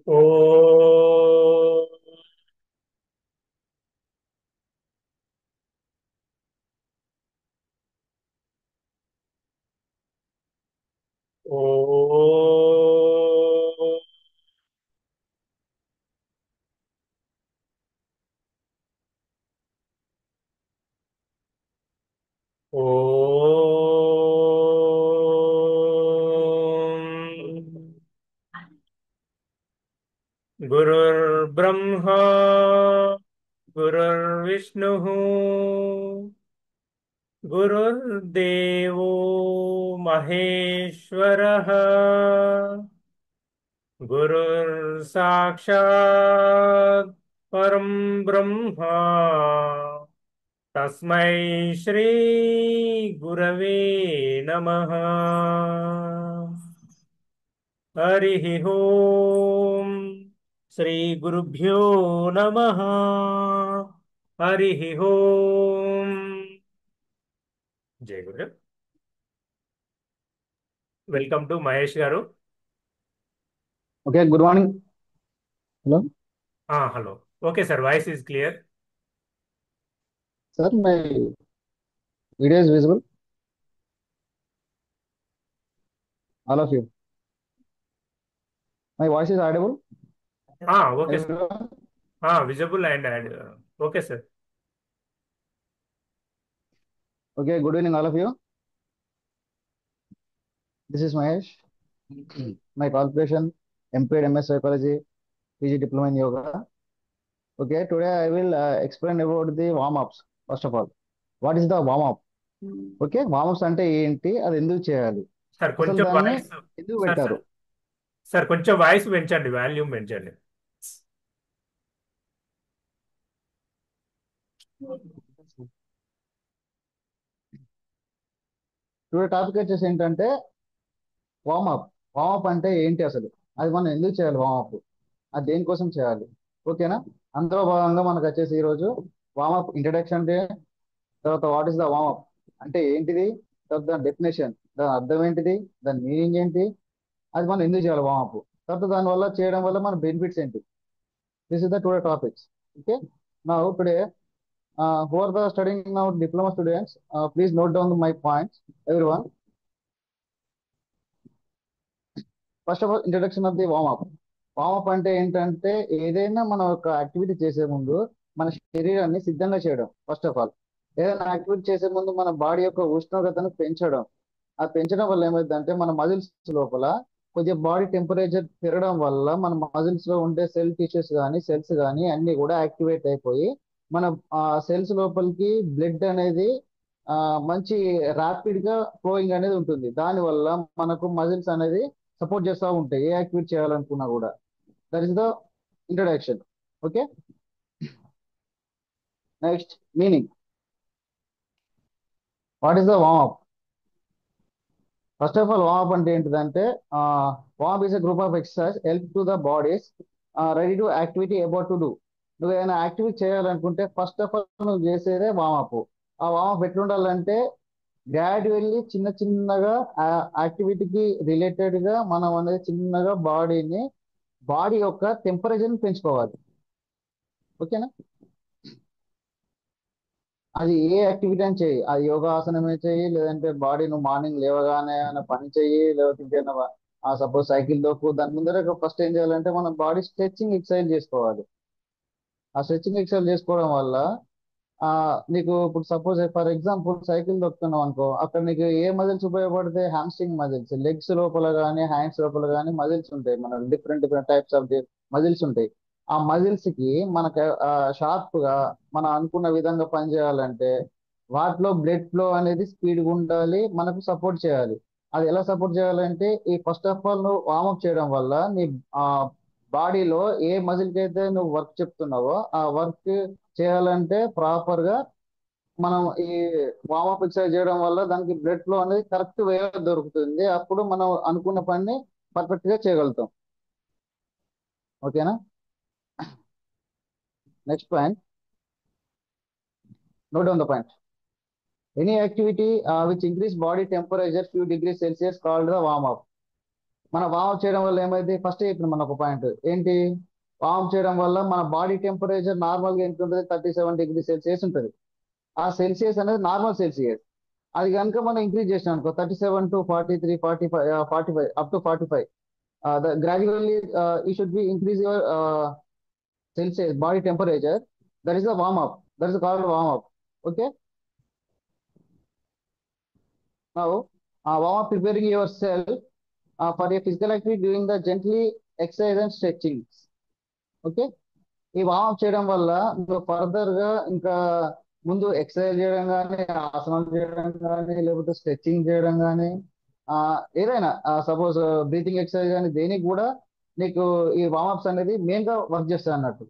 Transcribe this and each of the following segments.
ఓ ఓ గురుర్బ్రహ్మా గురుర్విష్ణుః గురుర్దేవో మహేశ్వరः గురుర్ సాక్షాత్ పరం బ్రహ్మ తస్మై శ్రీ గురవే నమః. హరి ఓం శ్రీ గురుభ్యో నమః. హరి ఓం. జై గురు. వెల్కమ్ టు మహేష్ గారు. Okay, good morning. Hello, hello. Okay sir, voice is clear. sir. My video is visible. All of you. My voice is audible. Okay sir. Everyone. Visible and okay sir. Okay, good evening, all of you. This is Mahesh. My qualification MPed MS Psychology, PG Diploma in Yoga. Okay, today I will explain about the warm-ups. First of all, what is the warm-up? Okay, warm-ups అంటే ఏంటి, అది ఎందుకు చేయాలి, sir అసలు కొంచెం దాన్ని voice. ఎందుకు sir పెట్టారు? సార్ సార్ కొంచెం వాయిస్ పెంచండి, వాల్యూమ్ పెంచండి. టుడే టాపిక్ వచ్చేసి ఏంటంటే వార్మప్. వార్మప్ అంటే ఏంటి అసలు, అది మనం ఎందుకు చేయాలి వార్మప్, అది దేనికోసం చేయాలి? ఓకేనా? అందులో భాగంగా మనకు వచ్చేసి ఈరోజు వార్మప్ ఇంట్రడక్షన్ డే, తర్వాత వాట్ ఈస్ ద వార్మప్ అంటే ఏంటిది, తర్వాత దాని డెఫినేషన్, దాని అర్థం ఏంటిది, దాని మీనింగ్ ఏంటి, అది మనం ఎందుకు చేయాలి వార్మప్, తర్వాత దాని వల్ల చేయడం వల్ల మన బెనిఫిట్స్ ఏంటి. This is the today topics. Okay, now today who are the studying now diploma students, please note down my points, everyone. First of all introduction of the warm up. Warm up అంటే ఏంటంటే ఏదైనా మనం ఒక యాక్టివిటీ చేసే ముందు మన శరీరాన్ని సిద్ధంగా చేయడం. ఫస్ట్ ఆఫ్ ఆల్ ఏదైనా యాక్టివిటీ చేసే ముందు మన బాడీ యొక్క ఉష్ణోగ్రతను పెంచడం. ఆ పెంచడం వల్ల ఏమైందంటే మన మజిల్స్ లోపల కొద్దిగా బాడీ టెంపరేచర్ పెరగడం వల్ల మన మజిల్స్ లో ఉండే సెల్ టిష్యూస్ కానీ సెల్స్ కానీ అన్ని కూడా యాక్టివేట్ అయిపోయి మన సెల్స్ లోపలికి బ్లడ్ అనేది ఆ, మంచి ర్యాపిడ్ గా ఫ్లోయింగ్ అనేది ఉంటుంది. దానివల్ల మనకు మజిల్స్ అనేది సపోర్ట్ చేస్తూ ఉంటాయి ఏ యాక్టివిటీ చేయాలనుకున్నా కూడా. That is the introduction. Okay, next meaning. What is the warm? First of all warm అంటే ఏంటిదంటే warm is a group of exercise help to the bodies ready to activity about to do. నువ్వు ఏదైనా activity చేయాలనుకుంటే first of all నువ్వు చేసేదే warm up. ఆ warm up ఎట్లుండాలంటే gradually చిన్న చిన్నగా యాక్టివిటీకి రిలేటెడ్ గా మనం అనేది చిన్నగా బాడీ యొక్క టెంపరేచర్ని పెంచుకోవాలి. ఓకేనా? అది ఏ యాక్టివిటీ అని చెయ్యి, అది యోగాసనమే చెయ్యి, లేదంటే బాడీ నువ్వు మార్నింగ్ లేవగానే ఏమైనా పని చెయ్యి, లేకపోతే ఇంకేమైనా సపోజ్ సైకిల్ దొక్కు. దాని ముందర ఫస్ట్ ఏం చేయాలంటే మనం బాడీ స్ట్రెచ్చింగ్ ఎక్సర్సైజ్ చేసుకోవాలి. ఆ స్ట్రెచ్చింగ్ ఎక్సర్సైజ్ చేసుకోవడం వల్ల ఆ నీకు ఇప్పుడు సపోజ్ ఫర్ ఎగ్జాంపుల్ సైకిల్ దొక్కుతున్నావు అనుకో, అక్కడ నీకు ఏ మజిల్స్ ఉపయోగపడతాయి? Hamstring muscles. లెగ్స్ లోపల కానీ హ్యాండ్స్ లోపల కానీ మజిల్స్ ఉంటాయి, మన different different types of muscles ఉంటాయి. ఆ మజిల్స్ కి మనకు షార్ప్ గా మనం అనుకున్న విధంగా పనిచేయాలంటే వాటిలో బ్లడ్ ఫ్లో అనేది స్పీడ్గా ఉండాలి, మనకు సపోర్ట్ చేయాలి. అది ఎలా సపోర్ట్ చేయాలంటే ఈ ఫస్ట్ ఆఫ్ ఆల్ నువ్వు వార్మప్ చేయడం వల్ల నీ ఆ బాడీలో ఏ మజిల్ కి అయితే నువ్వు వర్క్ చెప్తున్నావో ఆ వర్క్ చేయాలంటే ప్రాపర్ గా మనం ఈ వార్మప్ ఎక్సర్సైజ్ చేయడం వల్ల దానికి బ్లడ్ ఫ్లో అనేది కరెక్ట్ వే దొరుకుతుంది. అప్పుడు మనం అనుకున్న పని పర్ఫెక్ట్ గా చేయగలుగుతాం. ఓకేనా? Next point, note down the point. Any activity which increase body temperature few degree Celsius called the warm up. మన వార్మ్ చేయడం వల్ల ఏమైంది ఫస్ట్ ఇప్పుడు మన ఒక పాయింట్ ఏంటి, వార్మ్ చేయడం వల్ల మన బాడీ టెంపరేచర్ నార్మల్ గా ఎంత ఉంటుంది, 37 డిగ్రీ సెల్సియస్ ఉంటుంది. ఆ సెల్సియస్ అనేది నార్మల్ సెల్సియస్. అది కనుక మనం ఇంక్రీజ్ చేసినాం అనుకో 37 to 43, 45 up to 45, gradually you should be increase your Celsius body temperature. That is the warm up, that is called warm up. Okay. Now, warm up preparing yourself for a physical activity doing the gently exercise and stretching. Okay. ఈ warm up చేయడం వల్ల నువ్వు further గా ఇంకా ముందు exercise చేయడం కానీ, ఆసనాలు చేయడం కానీ, లేకపోతే స్ట్రెచ్చింగ్ చేయడం కానీ, ఆ ఏదైనా సపోజ్ బ్రీతింగ్ ఎక్సర్సైజ్ కానీ దేనికి కూడా నీకు ఈ వార్మప్స్ అనేది మెయిన్ గా వర్క్ చేస్తాయి అన్నట్టు.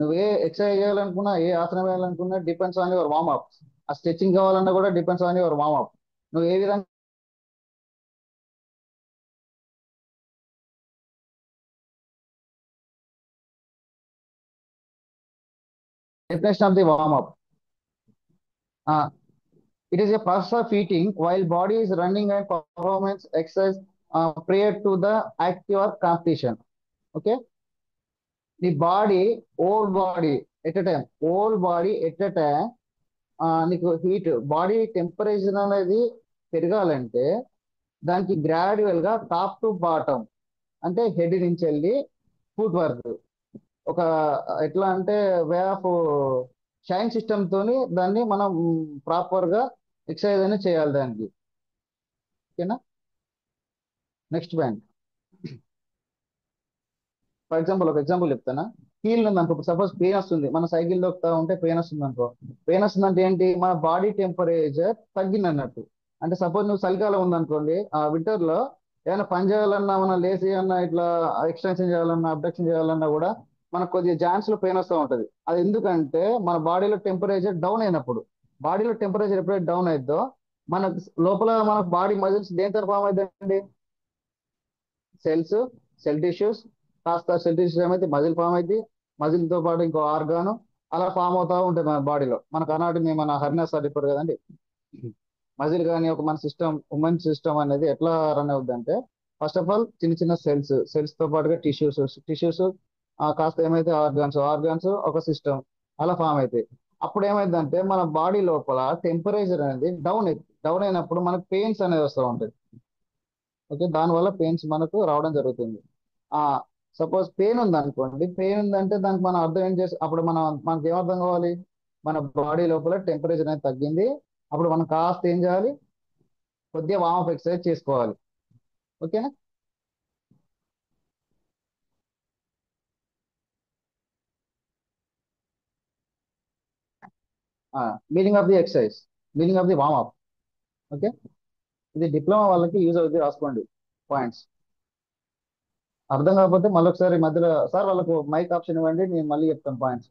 నువ్వు ఏ ఎక్సర్సైజ్ చేయాలనుకున్నా, ఏ ఆసనం వేయాలనుకున్నా డిపెండ్స్ ఆన్ యువర్ వార్మప్. ఆ స్ట్రెచ్చింగ్ కావాలన్నా కూడా డిపెండ్స్ ఆన్ యువర్ వార్మప్. నువ్వు ఏ విధంగా definition of the warm up. It is a process of eating while body is running and performance exercise prior to the active or competition. Okay. The body, whole body at a time, whole body at a time, నీకు heat body temperature అనేది పెరగాలంటే దానికి gradual గా top to bottom, అంటే head నుంచి వెళ్ళి foot వరకు ఒక ఎట్లా అంటే వే ఆఫ్ షైన్ సిస్టమ్ తోని దాన్ని మనం ప్రాపర్ గా ఎక్సర్సైజ్ అనేది చేయాలి దానికి. ఓకేనా. నెక్స్ట్ పాయింట్, ఫర్ ఎగ్జాంపుల్ ఒక ఎగ్జాంపుల్ చెప్తానా. కీల్ ఉంది అనుకో, సపోజ్ పెయిన్ వస్తుంది, మన సైకిల్ దొక్కుతా ఉంటే పెయిన్ వస్తుంది అనుకో. పెయిన్ వస్తుంది అంటే ఏంటి, మన బాడీ టెంపరేచర్ తగ్గింది అన్నట్టు. అంటే సపోజ్ నువ్వు చలికాలం ఉందనుకోండి, ఆ వింటర్ లో ఏమైనా పని చేయాలన్నా, మనం లేసి అన్నా ఇట్లా ఎక్స్టెన్షన్ చేయాలన్నా, అబ్డక్షన్ చేయాలన్నా కూడా మనకు కొద్దిగా జాయింట్స్ లో పెయిన్ వస్తూ ఉంటది. అది ఎందుకంటే మన బాడీలో టెంపరేచర్ డౌన్ అయినప్పుడు, బాడీలో టెంపరేచర్ ఎప్పుడైతే డౌన్ అయిద్దో మనకు లోపల మన బాడీ మజిల్స్ దేంతో ఫామ్ అవుతాయండి, సెల్స్, సెల్ టిష్యూస్, కాస్త సెల్ టిష్యూస్ ఏమైతే మజిల్ ఫామ్ అయింది, మజిల్ తో పాటు ఇంకో ఆర్గాను అలా ఫామ్ అవుతా ఉంటుంది మన బాడీలో. మనకు అనాటమీ మన హెర్నియా చెప్పారు కదండి. మజిల్ కానీ ఒక మన సిస్టమ్, ఉమెన్ సిస్టమ్ అనేది ఎట్లా రన్ అవుతుంది అంటే ఫస్ట్ ఆఫ్ ఆల్ చిన్న చిన్న సెల్స్, సెల్స్ తో పాటుగా టిష్యూస్, టిష్యూస్ కాస్త ఏమైతే ఆర్గాన్స్, ఆర్గాన్స్ ఒక సిస్టమ్ అలా ఫామ్ అవుతాయి. అప్పుడు ఏమైందంటే మన బాడీ లోపల టెంపరేచర్ అనేది డౌన్ అవుతుంది. డౌన్ అయినప్పుడు మనకు పెయిన్స్ అనేది వస్తూ ఉంటుంది. ఓకే. దానివల్ల పెయిన్స్ మనకు రావడం జరుగుతుంది. ఆ సపోజ్ పెయిన్ ఉంది అనుకోండి, పెయిన్ ఉందంటే దానికి మనం అర్థం ఏం చేసి అప్పుడు మనకి ఏమర్థం కావాలి, మన బాడీ లోపల టెంపరేచర్ అనేది తగ్గింది. అప్పుడు మనం కాస్త ఏం చేయాలి, కొద్దిగా వార్మప్ ఎక్సర్సైజ్ చేసుకోవాలి. ఓకేనా. Meaning of the exercise, meaning of the warm up. Okay. ఇది డిప్లొమా వాళ్ళకి యూజ్ అవుతుంది, రాసుకోండి పాయింట్స్. అర్థం కాకపోతే మళ్ళీ ఒకసారి మధ్యలో సార్ వాళ్ళకు మైక్ ఆప్షన్ ఇవ్వండి, నేను మళ్ళీ చెప్తాను పాయింట్స్.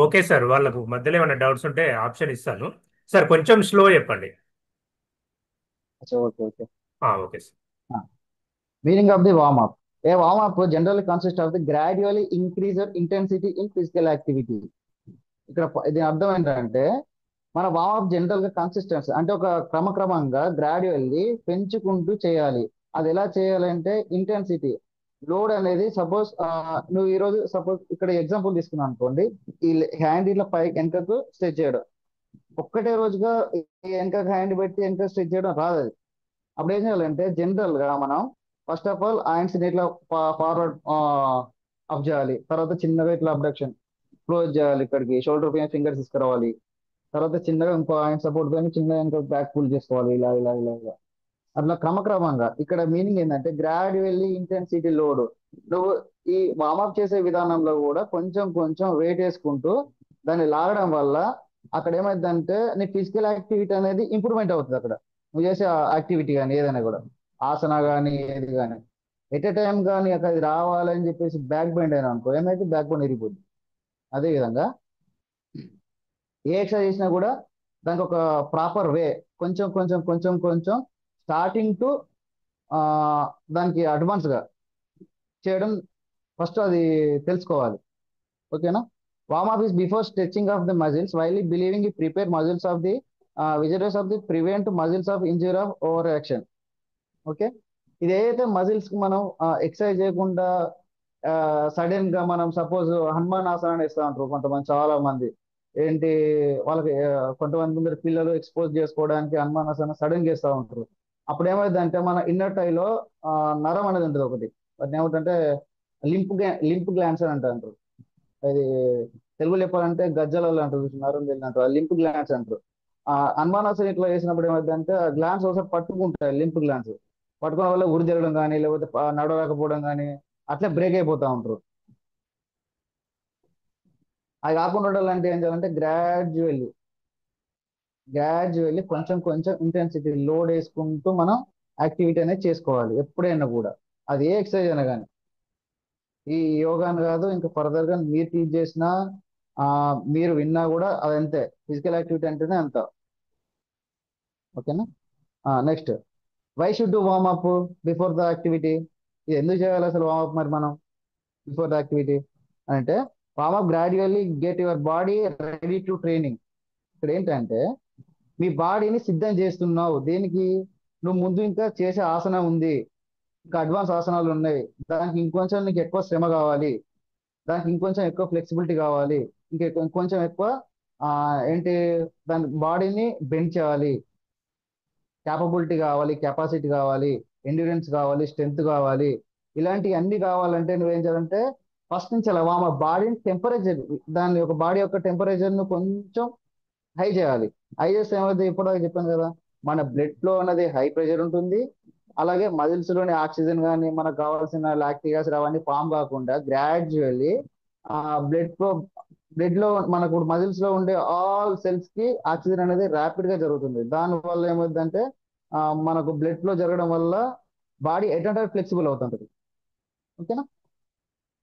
ఓకే సార్, వాళ్ళకు మధ్యలో ఏమైనా డౌట్స్ ఉంటే ఆప్షన్ ఇస్తాను. సార్ కొంచెం స్లో చెప్పండి. Okay okay. Okay sir. Meaning of the warmup. A warmup generally consist of the gradually increase intensity in physical activity. ఇక్కడ ఇది అర్థం ఏంటంటే మన వార్మప్ జనరల్ గా కన్సిస్టెన్సీ అంటే ఒక క్రమక్రమంగా గ్రాడ్యువల్లీ పెంచుకుంటూ చేయాలి. అది ఎలా చేయాలంటే ఇంటెన్సిటీ, లోడ్ అనేది సపోజ్ నువ్వు ఈ రోజు సపోజ్ ఇక్కడ ఎగ్జాంపుల్ తీసుకున్నాను అనుకోండి, ఈ హ్యాండ్ ఇట్లా పై వెనకకు స్ట్రెచ్ చేయడం ఒక్కటే రోజుగా వెనక హ్యాండ్ పెట్టి వెనక స్ట్రెచ్ చేయడం రాదు అది. అప్పుడు ఏం చేయాలంటే జనరల్ గా మనం ఫస్ట్ ఆఫ్ ఆల్ హ్యాండ్స్ ఇట్లా ఫార్వర్డ్ అప్ చేయాలి, తర్వాత చిన్నగా ఇట్లా అబ్డక్షన్ క్లోజ్ చేయాలి, ఇక్కడికి షోల్డర్ పైన ఫింగర్స్ తీసుకురావాలి, తర్వాత చిన్నగా ఇంకో హ్యాండ్ సపోర్ట్ పైన చిన్నగా ఇంకో బ్యాక్ పుల్ చేసుకోవాలి, ఇలా ఇలా ఇలా ఇలా అట్లా క్రమక్రమంగా. ఇక్కడ మీనింగ్ ఏంటంటే గ్రాడ్యువల్లీ ఇంటెన్సిటీ లోడ్. నువ్వు ఈ వార్మప్ చేసే విధానంలో కూడా కొంచెం కొంచెం వెయిట్ వేసుకుంటూ దాన్ని లాగడం వల్ల అక్కడ ఏమైందంటే నీ ఫిజికల్ యాక్టివిటీ అనేది ఇంప్రూవ్మెంట్ అవుతుంది. అక్కడ నువ్వు చేసే యాక్టివిటీ కానీ ఏదైనా కూడా, ఆసన కానీ ఏది కానీ ఎట్ ఎ టైం కానీ అక్కడ అది రావాలని చెప్పేసి బ్యాక్ బెండ్ అయినా అనుకో ఏమైతే బ్యాక్ బోన్ ఇరిగిపోద్ది. అదే విధంగా ఏ ఎక్సర్సైజ్ చేసినా కూడా దానికి ఒక ప్రాపర్ వే, కొంచెం కొంచెం కొంచెం కొంచెం స్టార్టింగ్ టు దానికి అడ్వాన్స్ గా చేయడం ఫస్ట్ అది తెలుసుకోవాలి. ఓకేనా. Warm up is before stretching of the muscles while believing prepare muscles of the visitors of the prevent muscles of injury of over action. Okay. ఇది ఏదైతే మజిల్స్ కి మనం ఎక్సర్సైజ్ చేయకుండా సడన్ గా మనం సపోజ్ హనుమాన్ ఆసనాన్ని ఇస్తా ఉంటారు కొంతమంది, చాలా మంది ఏంటి వాళ్ళకి కొంతమంది ముందర పిల్లలు ఎక్స్పోజ్ చేసుకోవడానికి హనుమాన్ ఆసనం సడన్ గా ఇస్తా ఉంటారు. అప్పుడు ఏమైందంటే మన ఇన్నర్ టైలో నరం అనేది ఉంటుంది ఒకటి, వాటిని ఏమిటంటే లింప్ గ్లాండ్స్ అని అంటారు. అది తెలుగులో చెప్పాలంటే గజ్జలలో అంటారు, నరం తెలియదు, లింప్ గ్లాండ్స్ అంటారు. అనుమానాసనం ఇట్లా చేసినప్పుడు ఏమైందంటే గ్లాండ్స్ ఒకసారి పట్టుకుంటాయి, లింప్ గ్లాండ్స్ పట్టుకోవడం వల్ల ఉరి జరగడం కానీ లేకపోతే నడవలేకపోవడం కానీ అట్లా బ్రేక్ అయిపోతా ఉంటారు. అది కాకుండా ఉండాలంటే ఏం చేయాలంటే గ్రాడ్యువల్లీ కొంచెం కొంచెం ఇంటెన్సిటీ లోడ్ వేసుకుంటూ మనం యాక్టివిటీ అనేది చేసుకోవాలి ఎప్పుడైనా కూడా. అది ఏ ఎక్సర్సైజ్ అయినా కానీ, ఈ యోగాని కాదు ఇంకా ఫర్దర్ గా మీరు టీచ్ చేసినా ఆ, మీరు విన్నా కూడా అదంతే, ఫిజికల్ యాక్టివిటీ అంటేనే అంత. ఓకేనా. Next, why should do warm up before the activity. ఇది ఎందుకు చేయాలి అసలు వార్మ్ అప్ మరి మనం బిఫోర్ ద యాక్టివిటీ అంటే, warm up gradually get your body ready to training. ఇక్కడ ఏంటంటే మీ బాడీని సిద్ధం చేస్తున్నావు దేనికి, నువ్వు ముందు ఇంకా చేసే ఆసనం ఉంది, ఇంకా అడ్వాన్స్ ఆసనాలు ఉన్నాయి, దానికి ఇంకొంచెం నీకు ఎక్కువ శ్రమ కావాలి, దానికి ఇంకొంచెం ఎక్కువ ఫ్లెక్సిబిలిటీ కావాలి, ఇంకొంచెం ఎక్కువ ఆ, ఏంటి దాని బాడీని బెండ్ చేయాలి, క్యాపబిలిటీ కావాలి, కెపాసిటీ కావాలి, ఎండ్యూరెన్స్ కావాలి, స్ట్రెంగ్త్ కావాలి. ఇలాంటివి అన్ని కావాలంటే నువ్వేం చేయాలంటే ఫస్ట్ నుంచి అలా మా బాడీని టెంపరేచర్, దాని యొక్క బాడీ యొక్క టెంపరేచర్ ను కొంచెం హై చేయాలి. హై చేస్తే ఏమైతే ఇప్పుడు చెప్పాను కదా, మన బ్లడ్ ఫ్లో అనేది హై ప్రెషర్ ఉంటుంది, అలాగే మజిల్స్ లోని ఆక్సిజన్ కానీ మనకు కావాల్సిన లాక్టిక్ యాసిడ్ అవన్నీ ఫామ్ కాకుండా గ్రాడ్యువల్లీ ఆ బ్లడ్ ఫ్లో, బ్లడ్ లో మనకు మజిల్స్ లో ఉండే ఆల్ సెల్స్ కి ఆక్సిజన్ అనేది ర్యాపిడ్ గా జరుగుతుంది. దాని వల్ల ఏమవుతుందంటే ఆ, మనకు బ్లడ్ ఫ్లో జరగడం వల్ల బాడీ ఎటంటే ఫ్లెక్సిబుల్ అవుతుంటది. ఓకేనా.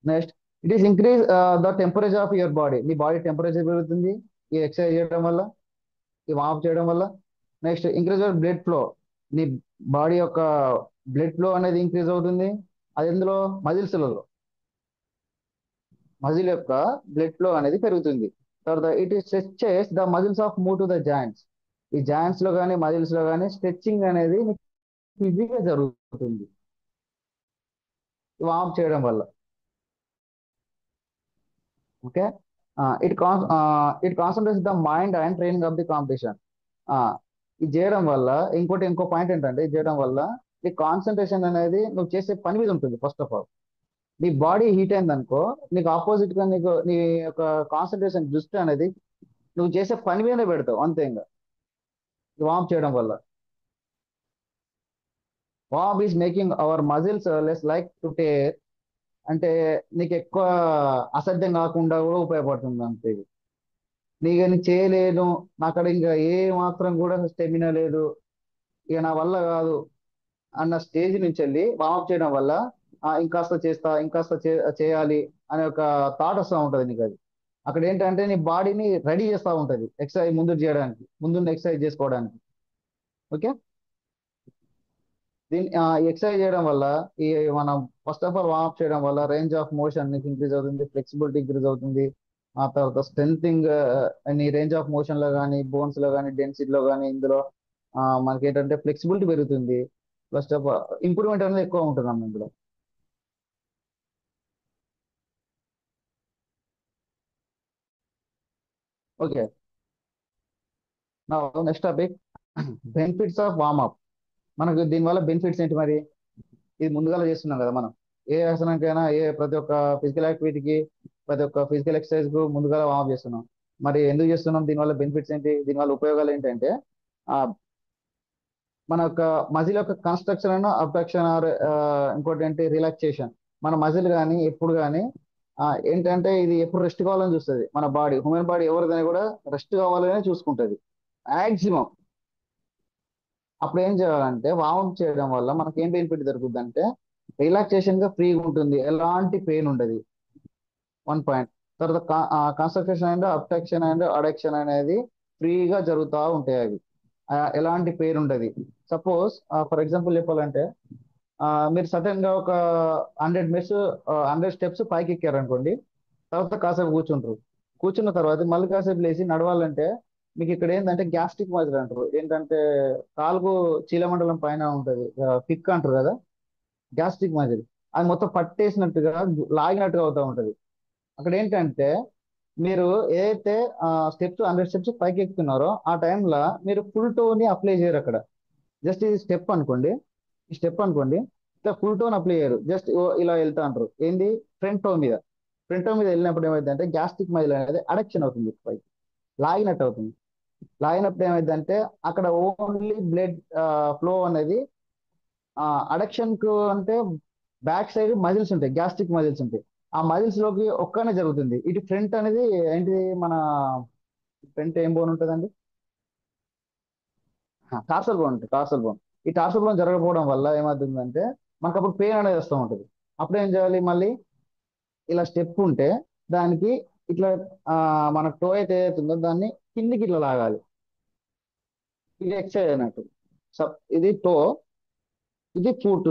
Next, it is increase the temperature of your body. Me body temperature పెరుగుతుంది ఈ ఎక్సర్సైజ్ చేయడం వల్ల, ఈ వార్మ్ చేయడం వల్ల. Next, increase your blood flow. నీ బాడీ యొక్క బ్లడ్ ఫ్లో అనేది ఇంక్రీజ్ అవుతుంది. అది ఎందులో, మజిల్స్లలో, మజిల్ యొక్క బ్లడ్ ఫ్లో అనేది పెరుగుతుంది. తర్వాత it stretches the muscles of move to the joints. ఈ జాయింట్స్ లో కానీ మజిల్స్ లో కానీ స్ట్రెచ్చింగ్ అనేది ఈజీగా జరుగుతుంది వార్మ్ చేయడం వల్ల. Okay. It concentrates the mind and training of the competition. ఇది చేయడం వల్ల ఇంకో పాయింట్ ఏంటంటే, ఇది చేయడం వల్ల నీ కాన్సన్ట్రేషన్ అనేది నువ్వు చేసే పని మీద ఉంటుంది. ఫస్ట్ ఆఫ్ ఆల్ నీ బాడీ హీట్ అయింది అనుకో, నీకు ఆపోజిట్ గా నీకు నీ యొక్క కాన్సన్ట్రేషన్ దృష్టి అనేది నువ్వు చేసే పని మీదనే పెడతావు అంతే. ఇంకా వార్మ్ చేయడం వల్ల warm is making our muscles less like to tear. అంటే నీకు ఎక్కువ అసాధ్యం కాకుండా కూడా ఉపయోగపడుతుంది అంతే ఇది. నీకు చేయలేను, నాకు అక్కడ ఇంకా ఏ మాత్రం కూడా స్టెమినా లేదు, ఇక నా వల్ల కాదు అన్న స్టేజ్ నుంచి వెళ్ళి వార్మప్ చేయడం వల్ల ఇంకాస్త చేస్తా, చేయాలి అనే ఒక థాట్ వస్తూ ఉంటుంది నీకు. అది అక్కడ ఏంటంటే నీ బాడీని రెడీ చేస్తూ ఉంటుంది ఎక్సర్సైజ్ ముందు చేయడానికి, ముందు ఎక్సర్సైజ్ చేసుకోవడానికి. ఓకే. దీన్ని ఎక్సర్సైజ్ చేయడం వల్ల ఈ మనం ఫస్ట్ ఆఫ్ ఆల్ వార్మప్ చేయడం వల్ల రేంజ్ ఆఫ్ మోషన్ నీకు ఇంక్రీజ్ అవుతుంది, ఫ్లెక్సిబిలిటీ ఇంక్రీజ్ అవుతుంది. ఆ తర్వాత స్ట్రెంగ్ నీ రేంజ్ ఆఫ్ మోషన్ లో కానీ బోన్స్ లో కానీ డెన్సిటీలో కానీ ఇందులో మనకి ఏంటంటే ఫ్లెక్సిబిలిటీ పెరుగుతుంది. ఫస్ట్ ఆఫ్ ఇంప్రూవ్మెంట్ అనేది ఎక్కువ ఉంటుంది అన్న ఇందులో. ఓకే. నా next topic, benefits of warm up. మనకు దీనివల్ల బెనిఫిట్స్ ఏంటి మరి, ఇది ముందుగా చేస్తున్నాం కదా మనం, ఏ ఆసనానికైనా ప్రతి ఒక్క ఫిజికల్ యాక్టివిటీకి, ప్రతి ఒక్క ఫిజికల్ ఎక్సర్సైజ్ కు ముందుగా వార్మప్ చేస్తున్నాం. మరి ఎందుకు చేస్తున్నాం, దీనివల్ల బెనిఫిట్స్ ఏంటి, దీనివల్ల ఉపయోగాలు ఏంటంటే ఆ, మన యొక్క మజిల్ యొక్క కన్స్ట్రక్షన్ అండ్ అబ్డక్షన్ ఆర్ ఇంకోటి ఏంటి రిలాక్సేషన్. మన మజిల్ కానీ ఎప్పుడు కానీ ఏంటంటే ఇది ఎప్పుడు రెస్ట్ కావాలని చూస్తుంది. మన బాడీ, హ్యూమన్ బాడీ ఎవరిదైనా కూడా రెస్ట్ కావాలని చూసుకుంటుంది మాక్సిమం. అప్పుడు ఏం చేయాలంటే వార్మప్ చేయడం వల్ల మనకి ఏం బెనిఫిట్ దొరుకుతుంది అంటే, రిలాక్సేషన్ గా ఫ్రీగా ఉంటుంది, ఎలాంటి పెయిన్ ఉండదు. One point. తర్వాత concentration and abduction and adduction అనేది ఫ్రీగా జరుగుతూ ఉంటాయి అవి. ఎలాంటి పెయిన్ ఉండదు. సపోజ్ ఫర్ ఎగ్జాంపుల్ చెప్పాలంటే మీరు సడన్ గా ఒక 100 మెట్స్, 100 స్టెప్స్ పైకి ఎక్కారు అనుకోండి, తర్వాత కాసేపు కూర్చుంటారు. కూర్చున్న తర్వాత మళ్ళీ కాసేపు లేచి నడవాలంటే మీకు ఇక్కడ ఏంటంటే గ్యాస్ట్రిక్ మజిల్ అంటారు. ఏంటంటే కాలుకు చీలమండలం పైన ఉంటది, పిక్ అంటారు కదా, గ్యాస్ట్రిక్ మజిల్. అది మొత్తం పట్టేసినట్టుగా లాగినట్టుగా అవుతా ఉంటది. అక్కడ ఏంటంటే మీరు ఏదైతే స్టెప్స్ 100 స్టెప్స్ పైకి ఎక్కుతున్నారో ఆ టైంలో మీరు ఫుల్ టోని అప్లై చేయరు అక్కడ. జస్ట్ ఇది స్టెప్ అనుకోండి, ఈ స్టెప్ అనుకోండి, ఇట్లా ఫుల్ టోన్ అప్లై చేయరు. జస్ట్ ఇలా వెళ్తా అంటారు. ఏంది? ఫ్రంట్ టో మీద. ఫ్రంట్ టో మీద వెళ్ళినప్పుడు ఏమైంది అంటే గ్యాస్ట్రిక్ మైల్ అనేది అడక్షన్ అవుతుంది పైకి, లాగినట్టు అవుతుంది. లాగినప్పుడు ఏమైందంటే అక్కడ ఓన్లీ బ్లడ్ ఫ్లో అనేది అడక్షన్ కు అంటే బ్యాక్ సైడ్ మజిల్స్ ఉంటాయి, గ్యాస్ట్రిక్ మజిల్స్ ఉంటాయి. ఆ మజిల్స్ లోకి ఒక్కనే జరుగుతుంది. ఇటు ఫ్రంట్ అనేది ఏంటిది, మన ఫ్రంట్ ఏం బోన్ ఉంటుందండి? టార్సల్ బోన్ ఉంటుంది, టార్సల్ బోన్. ఈ టార్సల్ బోన్ జరగకపోవడం వల్ల ఏమవుతుందంటే మనకు అప్పుడు పెయిన్ అనేది వస్తూ ఉంటుంది. అప్పుడు ఏం చేయాలి? మళ్ళీ ఇలా స్టెప్ ఉంటే దానికి ఇట్లా ఆ, మన టో అయితే ఏదైతుందో దాన్ని కిందికి ఇట్లా లాగాలి. ఇది ఎక్సర్సైజ్ అన్నట్టు. ఇది టో, ఇది ఫుట్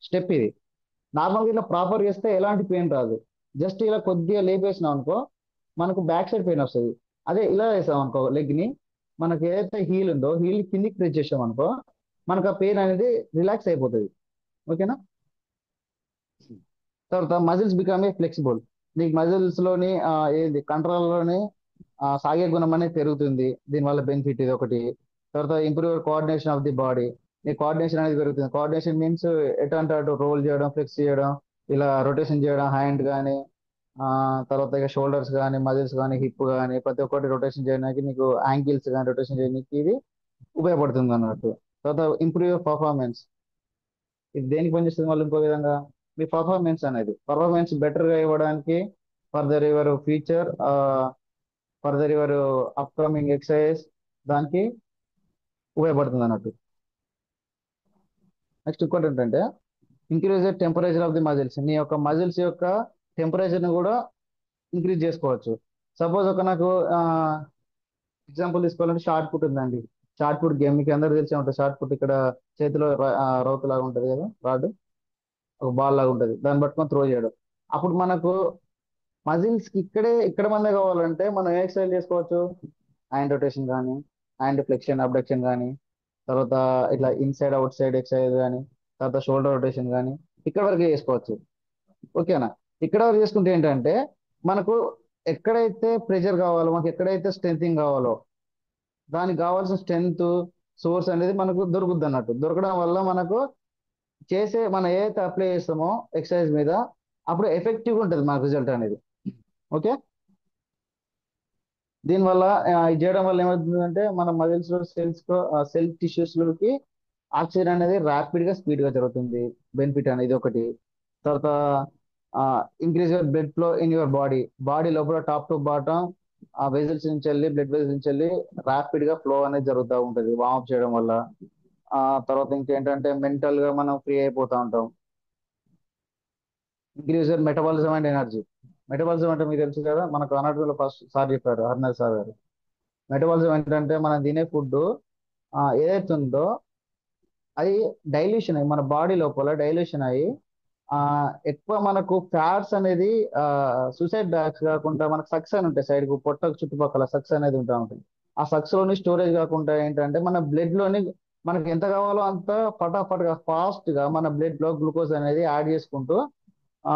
స్టెప్. ఇది నార్మల్గా ఇట్లా ప్రాపర్ చేస్తే ఎలాంటి పెయిన్ రాదు. జస్ట్ ఇలా కొద్దిగా లేపేసినాం అనుకో మనకు బ్యాక్ సైడ్ పెయిన్ వస్తుంది. అదే ఇలా వేసాం అనుకో లెగ్ ని, మనకి ఏదైతే హీల్ ఉందో హీల్ కిందికి ప్రెస్ చేసాం అనుకో మనకు ఆ పెయిన్ అనేది రిలాక్స్ అయిపోతుంది. ఓకేనా? తర్వాత మజిల్స్ బికమ్ ఏ ఫ్లెక్సిబుల్. నీకు మజిల్స్ లోని ఏంది కంట్రోల్ లోని సాగే గుణం అనేది పెరుగుతుంది. దీనివల్ల బెనిఫిట్ ఇది ఒకటి. తర్వాత improve coordination of the body. నీ కోఆర్డినేషన్ అనేది పెరుగుతుంది. కోఆర్డినేషన్ మీన్స్ ఎటు అంటే అటు రోల్ చేయడం, ఫ్లెక్స్ చేయడం, ఇలా రొటేషన్ చేయడం, హ్యాండ్ కానీ తర్వాత ఇక షోల్డర్స్ కానీ, మజిల్స్ కానీ, హిప్ కానీ, ప్రతి ఒక్కటి రొటేషన్ చేయడానికి, నీకు యాంకిల్స్ కానీ రొటేషన్ చేయడానికి ఇది ఉపయోగపడుతుంది అన్నట్టు. తర్వాత ఇంప్రూవ్ యువర్ పర్ఫార్మెన్స్. ఇది దేనికి పనిచేస్తుంది మళ్ళీ ఇంకో విధంగా? మీ పర్ఫార్మెన్స్ అనేది పర్ఫార్మెన్స్ బెటర్ గా ఇవ్వడానికి, further your future, further your upcoming exercise, దానికి ఉపయోగపడుతుంది అన్నట్టు. నెక్స్ట్ ఇంకోటి ఏంటంటే increase temperature of the muscles. నీ యొక్క మజిల్స్ యొక్క టెంపరేచర్ ని కూడా ఇంక్రీజ్ చేసుకోవచ్చు. సపోజ్ ఒక నాకు ఎగ్జాంపుల్ తీసుకోవాలంటే షార్ట్ పుట్ ఉందండి. షార్ట్ పుట్ గేమ్ మీకు అందరు తెలిసే ఉంటుంది. షార్ట్ పుట్ ఇక్కడ చేతిలో రౌతు లాగా ఉంటది కదా, రాడ్, ఒక బాల్ లాగా ఉంటది, దాన్ని పట్టుకొని త్రో చేయడం. అప్పుడు మనకు మజిల్స్ కి ఇక్కడ మందే కావాలంటే మనం ఏ ఎక్సర్సైజ్ చేసుకోవచ్చు? హ్యాండ్ రొటేషన్ కానీ, హ్యాండ్ ఫ్లెక్షన్ అబ్డక్షన్ కానీ, తర్వాత ఇట్లా ఇన్సైడ్ అవుట్ సైడ్ ఎక్సర్సైజ్ కానీ, తర్వాత షోల్డర్ రొటేషన్ కానీ ఇక్కడ వరకు చేసుకోవచ్చు. ఓకేనా? ఇక్కడ వరకు చేసుకుంటే ఏంటంటే మనకు ఎక్కడైతే ప్రెషర్ కావాలో, మనకి ఎక్కడైతే స్ట్రెంగ్ కావాలో దానికి కావాల్సిన స్ట్రెంగ్త్ సోర్స్ అనేది మనకు దొరుకుద్ది అన్నట్టు. దొరకడం వల్ల మనకు మనం ఏదైతే అప్లై చేస్తామో ఎక్సర్సైజ్ మీద అప్పుడు ఎఫెక్టివ్ ఉంటుంది మనకు రిజల్ట్ అనేది. ఓకే? దీనివల్ల ఇది చేయడం వల్ల ఏమవుతుందంటే మన మజిల్స్ లో సెల్ టిష్యూస్ లోకి ఆక్సిజన్ అనేది ర్యాపిడ్ గా స్పీడ్ గా జరుగుతుంది. బెనిఫిట్ అనేది ఒకటి. తర్వాత increase your blood flow in your body. Body లోపల టాప్ టు బాటం ఆ వెజల్స్ నుంచి వెళ్ళి, బ్లడ్ వెజల్స్ నుంచి వెళ్ళి ర్యాపిడ్ గా ఫ్లో అనేది జరుగుతూ ఉంటుంది వార్మప్ చేయడం వల్ల. ఆ తర్వాత ఇంకేంటంటే మెంటల్ గా మనం ఫ్రీ అయిపోతూ ఉంటాం. Increase your metabolism and energy. Metabolism అంటే మీకు తెలుసు కదా, మనకు అనాటమీలో ఫస్ట్ సార్ చెప్పారు, హర్నల్ సార్ గారు. మెటబాలిజం ఏంటంటే మనం తినే ఫుడ్ ఏదైతే ఉందో అది డైల్యూషన్ అయ్యి మన బాడీ లోపల డైల్యూషన్ అయ్యి ఆ ఎక్కువ మనకు ఫ్యాట్స్ అనేది సూసైడ్ బ్యాగ్స్ కాకుండా మనకు సక్స్ అని ఉంటాయి సైడ్ కు పొట్ట చుట్టుపక్కల సక్స్ అనేది ఉంటా ఉంటుంది. ఆ సక్స్ లోని స్టోరేజ్ కాకుండా ఏంటంటే మన బ్లడ్ లోని మనకి ఎంత కావాలో అంత ఫటాఫట్ గా ఫాస్ట్ గా మన బ్లడ్ లో గ్లూకోజ్ అనేది యాడ్ చేసుకుంటూ ఆ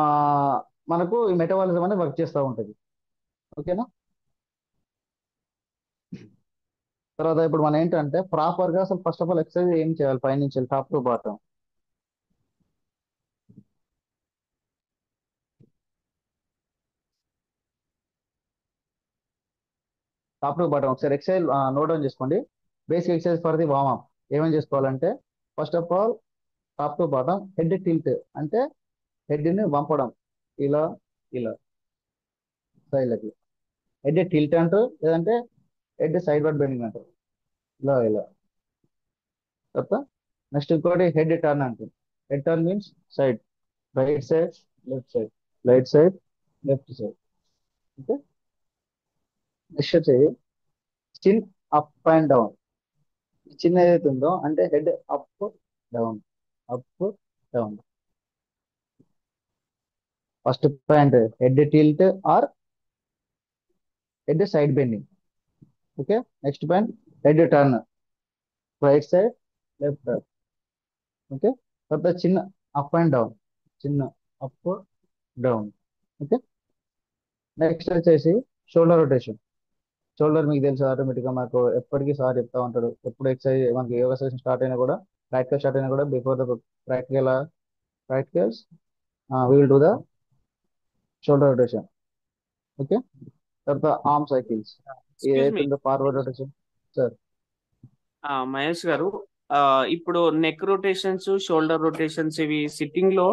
మనకు ఈ మెటబాలిజం అనేది వర్క్ చేస్తూ ఉంటుంది. ఓకేనా? తర్వాత ఇప్పుడు మనం ఏంటంటే ప్రాపర్ గా అసలు ఫస్ట్ ఆఫ్ ఆల్ ఎక్సర్సైజ్ ఏం చేయాలి? పైనుంచి top to bottom. Top to bottom ఒకసారి ఎక్సర్సైజ్ నోట్ డౌన్ చేసుకోండి. Basic exercise for the warm up ఏమేం చేసుకోవాలంటే first of all top to bottom head tilt, అంటే హెడ్ ని వంపడం, ఇలా ఇలా సైడ్లకి. హెడ్ టిల్ట్ అంటూ, లేదంటే హెడ్ సైడ్ వర్డ్ బెండింగ్ అంటారు, ఇలా ఇలా. తర్వాత నెక్స్ట్ ఇంకోటి హెడ్ టర్న్ అంటారు. Head turn means side, right side, left side, right side, left side. Okay? Next వచ్చి chin up and down. Chin ఏదైతే ఉందో అంటే head up down, up down. First point head tilt or head side bending. Okay. Next point, head turn, right side, left turn. Okay. తర్వాత chin up and down, chin up down. Okay. Next వచ్చేసి shoulder rotation. Shoulder మీకు తెలుసు automatic గా మాకు ఎప్పటికీ sir చెప్తా ఉంటాడు. ఎప్పుడు ఎక్సర్సైజ్ మనకి యోగా సెషన్ స్టార్ట్ అయినా కూడా, ప్రాక్టికల్ స్టార్ట్ అయినా కూడా, before the practical practicals we will do the shoulder rotation. Okay. తర్వాత ఆర్మ్ సైకిల్స్, ఎక్స్క్యూజ్ మీ. ఏదైతుందో ఫార్వర్డ్ రొటేషన్. సార్ మహేష్ గారు, ఇప్పుడు నెక్ రొటేషన్స్, షోల్డర్ రొటేషన్స్ ఇవి సిట్టింగ్ లో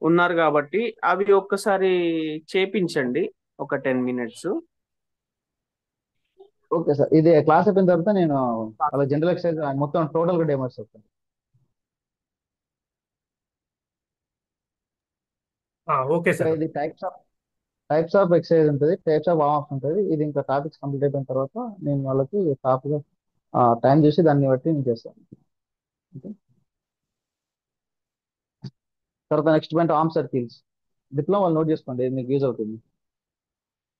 ఉన్నారు కాబట్టి అవి ఒక్కసారి చేపించండి, ఒక 10 minutes. ఓకే సార్, ఇది క్లాస్ అయిపోయిన తర్వాత నేను అలా జనరల్ ఎక్సర్సైజ్ మొత్తం టోటల్ గా డెమోస్ చెప్తాను. ఓకే ఇంకా సార్. ఇది టైప్స్ ఆఫ్ ఎక్సర్సైజ్ ఉంటుంది, టైప్స్ ఆఫ్ వార్మ్ ఉంటుంది. ఇది ఇంకా టాపిక్స్ కంప్లీట్ అయిపోయిన తర్వాత నేను వాళ్ళకి టాప్ గా టైం చూసి దాన్ని బట్టి నేను చేస్తాను. ఓకే. తర్వాత next point arm circles. Diploma వాళ్ళు నోట్ చేసుకోండి, ఇది మీకు యూజ్ అవుతుంది.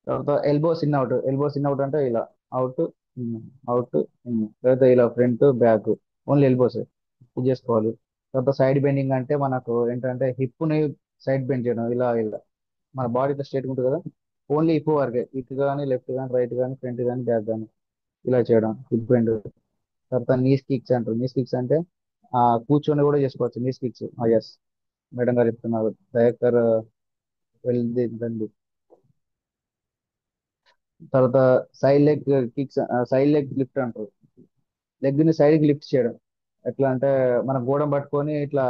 తర్వాత elbows in out. Elbows in out అంటే ఇలా అవుట్ ఇన్, అవుట్ ఇన్, లేదా ఇలా ఫ్రంట్ బ్యాక్, ఓన్లీ ఎల్బోస్ ఇది చేసుకోవాలి. తర్వాత సైడ్ బెండింగ్ అంటే మనకు ఏంటంటే హిప్ ని సైడ్ బెండ్ చేయడం, ఇలా ఇలా మన బాడీ ఇట్లా స్ట్రేట్ ఉంటుంది కదా, ఓన్లీ హిప్ వరకే, ఇటు కానీ లెఫ్ట్ కానీ రైట్ కానీ ఫ్రంట్ కానీ బ్యాక్ కానీ ఇలా చేయడం హిప్ బెండ్. తర్వాత నీస్ కిక్స్ అంటారు. నీస్ కిక్స్ అంటే కూర్చొని కూడా చేసుకోవచ్చు నీస్ కిక్స్. ఎస్, మేడం గారు చెప్తున్నారు, దయాకర్ వెళ్ళి. తర్వాత side leg kicks, side leg lift అంటారు. లెగ్ ని సైడ్ కి లిఫ్ట్ చేయడం. ఎట్లా అంటే మన గోడం పట్టుకొని ఇట్లా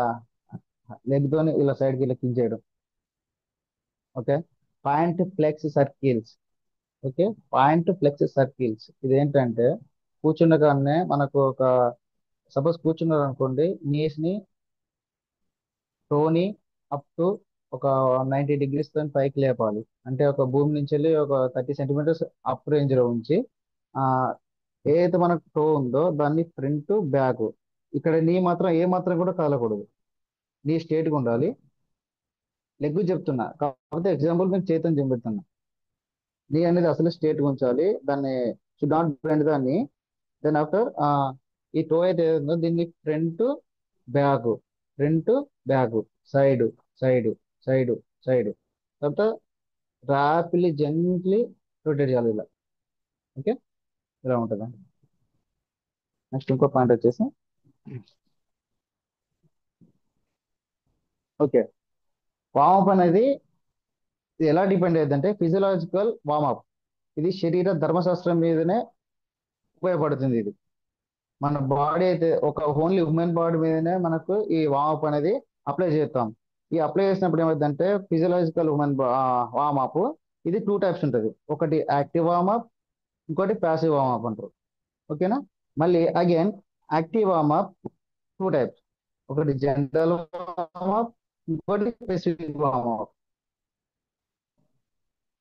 లెగ్ తోని ఇలా సైడ్ కి ఇలా కిక్ చేయడం. Okay. Point flex circles. Okay. Point flex circles ఇదేంటంటే కూర్చున్న కాడనే మనకు ఒక, సపోజ్ కూర్చున్నారు అనుకోండి, నీస్ ని టోని అప్ టు ఒక 90 degrees తో పైకి లేపాలి. అంటే ఒక భూమి నుంచి వెళ్ళి ఒక 30 centimeters అప్ రేంజ్ లో ఉంచి ఆ ఏదైతే మనకు టో ఉందో దాన్ని ఫ్రంట్ బ్యాక్, ఇక్కడ నీ మాత్రం ఏ మాత్రం కూడా కదలకూడదు, నీ స్ట్రేట్ గా ఉండాలి. లెగ్ చెప్తున్నా కాకపోతే ఎగ్జాంపుల్ మీకు చేతిని చూపెడుతున్నా. నీ అనేది అసలు స్ట్రేట్ గా ఉంచాలి, దాన్ని షుడ్ నాట్ బెండ్ దాన్ని. దెన్ ఆఫ్టర్ ఈ టో అయితే ఏదో దీన్ని front back, front back, side side side side. తర్వాత ర్యాపిడ్లీ జెంట్లీ రొటేట్ చేయాలి ఇలా. ఓకే. ఇలా ఉంటుంది. నెక్స్ట్ ఇంకో పాయింట్ వచ్చేసి, ఓకే, వామప్ అనేది ఇది ఎలా డిపెండ్ అయ్యిందంటే ఫిజియలాజికల్ వామప్. ఇది శరీర ధర్మశాస్త్రం మీదనే ఉపయోగపడుతుంది. ఇది మన బాడీ అయితే ఒక ఓన్లీ ఉమెన్ బాడీ మీదనే మనకు ఈ వామప్ అనేది అప్లై చేస్తాం. ఈ అప్లై చేసినప్పుడు ఏమైందంటే ఫిజియలాజికల్ వామప్ ఇది 2 types ఉంటుంది. ఒకటి యాక్టివ్ వామప్, ఇంకోటి ప్యాసివ్ వామప్ అంటారు. ఓకేనా. మళ్ళీ అగైన్ యాక్టివ్ వామప్ 2 types, ఒకటి జనరల్ వామప్, ఇంకోటి specific warm up.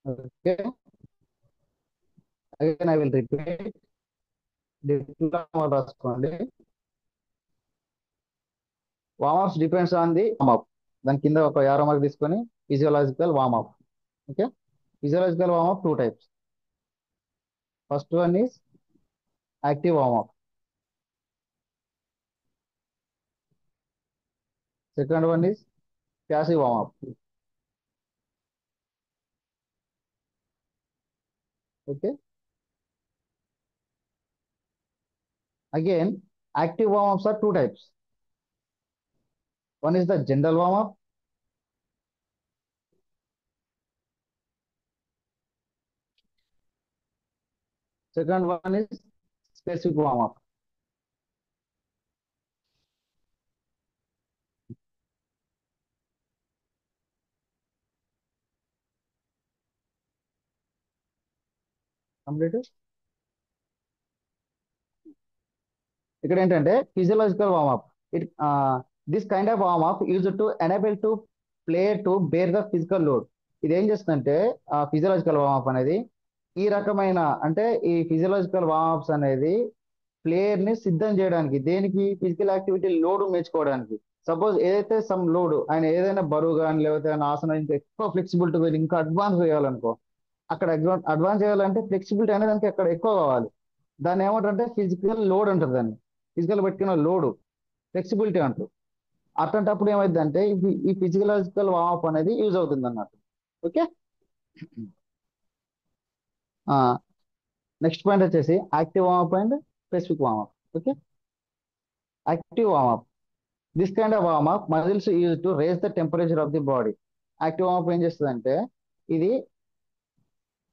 Okay. Again I will repeat, diploma రాసుకోండి. Warmups depends on the warmup. దాని కింద ఒక యారో మార్క్ తీసుకొని physiological warmup. Okay. Physiological warmup 2 types. First one is active warmup, second one is passive warmup. Okay. Again, active warm-ups are 2 types. One is the general warm-up. Second one is specific warm-up. Completed. ఇక్కడ ఏంటంటే physiological warm up. It this kind of warm up use to enable to play to bear the physical load. ఇది ఏం చేస్తుందంటే physiological warm up అనేది ఈ రకమైన, అంటే ఈ ఫిజియలాజికల్ వార్మప్స్ అనేది ప్లేయర్ ని సిద్ధం చేయడానికి, దేనికి, ఫిజికల్ యాక్టివిటీ లోడ్ నేర్చుకోవడానికి. సపోజ్ ఏదైతే సమ్ లోడ్ ఆయన ఏదైనా బరువు కానీ లేకపోతే ఆయన ఆసనం ఇంకా ఎక్కువ ఫ్లెక్సిబిలిటీ ఇంకా అడ్వాన్స్ చేయాలనుకో, అక్కడ అడ్వాన్స్ చేయాలంటే ఫ్లెక్సిబిలిటీ అనేది దానికి అక్కడ ఎక్కువ కావాలి. దాన్ని ఏమంటారంటే ఫిజికల్ లోడ్ అంటారు. దాన్ని ఫిజికల్ పెట్టుకున్న లోడ్, ఫ్లెక్సిబిలిటీ అంటారు. అట్లాంటప్పుడు ఏమైందంటే ఈ ఫిజికలాజికల్ వామప్ అనేది యూజ్ అవుతుంది అన్నట్టు. ఓకే. నెక్స్ట్ పాయింట్ వచ్చేసి active warm up and specific warm up. Okay. Active warm up, this kind of warm up muscles use to raise the temperature of the body. Active warm up ఏం చేస్తుందంటే, ఇది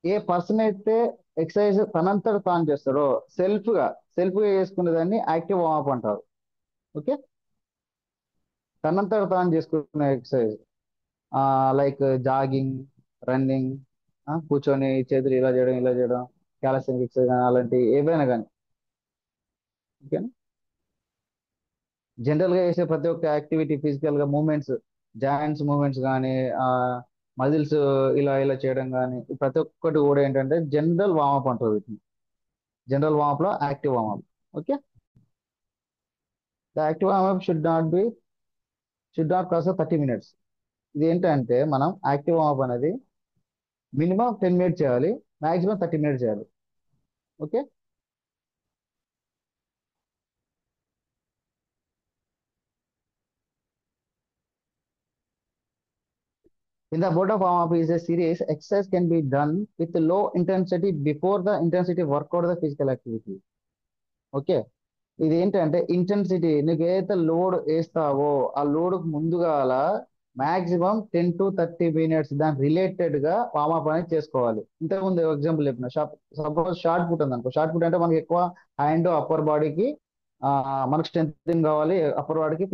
ఏ పర్సన్ అయితే ఎక్సర్సైజ్ తనంతట తాను చేస్తారో, సెల్ఫ్ గా చేసుకునే దాన్ని యాక్టివ్ వామప్ అంటారు. ఓకే. తనంతట తాను చేసుకునే ఎక్సర్సైజ్ లైక్ జాగింగ్, రన్నింగ్, కూర్చొని చేతులు ఇలా చేయడం, క్యాలసింగ్ ఎక్సర్సైజ్ కానీ అలాంటి ఏవైనా కానీ. ఓకేనా. జనరల్ గా చేసే ప్రతి ఒక్క యాక్టివిటీ ఫిజికల్ గా మూమెంట్స్, జాయింట్స్ మూమెంట్స్ కానీ, మజిల్స్ ఇలా చేయడం కానీ, ప్రతి ఒక్కటి కూడా ఏంటంటే జనరల్ వామప్ అంటారు వీటిని. జనరల్ వామప్ లో active warm up. Okay. The active warm up should not cos 30 minutes. ఇది ఏంటంటే మనం యాక్టివ్ వామప్ అనేది మినిమం 10 minutes చేయాలి, మాక్సిమం 30 minutes చేయాలి. Okay. In the mode of warm-up is a series, exercise can be done with low intensity before the intensity workout the physical activity. Okay. ఇది ఏంటంటే intensity, నీకు ఏదైతే load వేస్తావో ఆ load ముందుగాల maximum 10 to 30 minutes దాని related గా warm up అనేది చేసుకోవాలి. ఇంతకుముందు ఎగ్జాంపుల్ చెప్పిన, సపోజ్ షార్ట్ పుట్ ఉంది అనుకో. షార్ట్ పుట్ అంటే మనకి ఎక్కువ హ్యాండ్ అప్పర్ బాడీకి మనకు స్ట్రెంగ్ కావాలి, అప్పర్ బాడీకి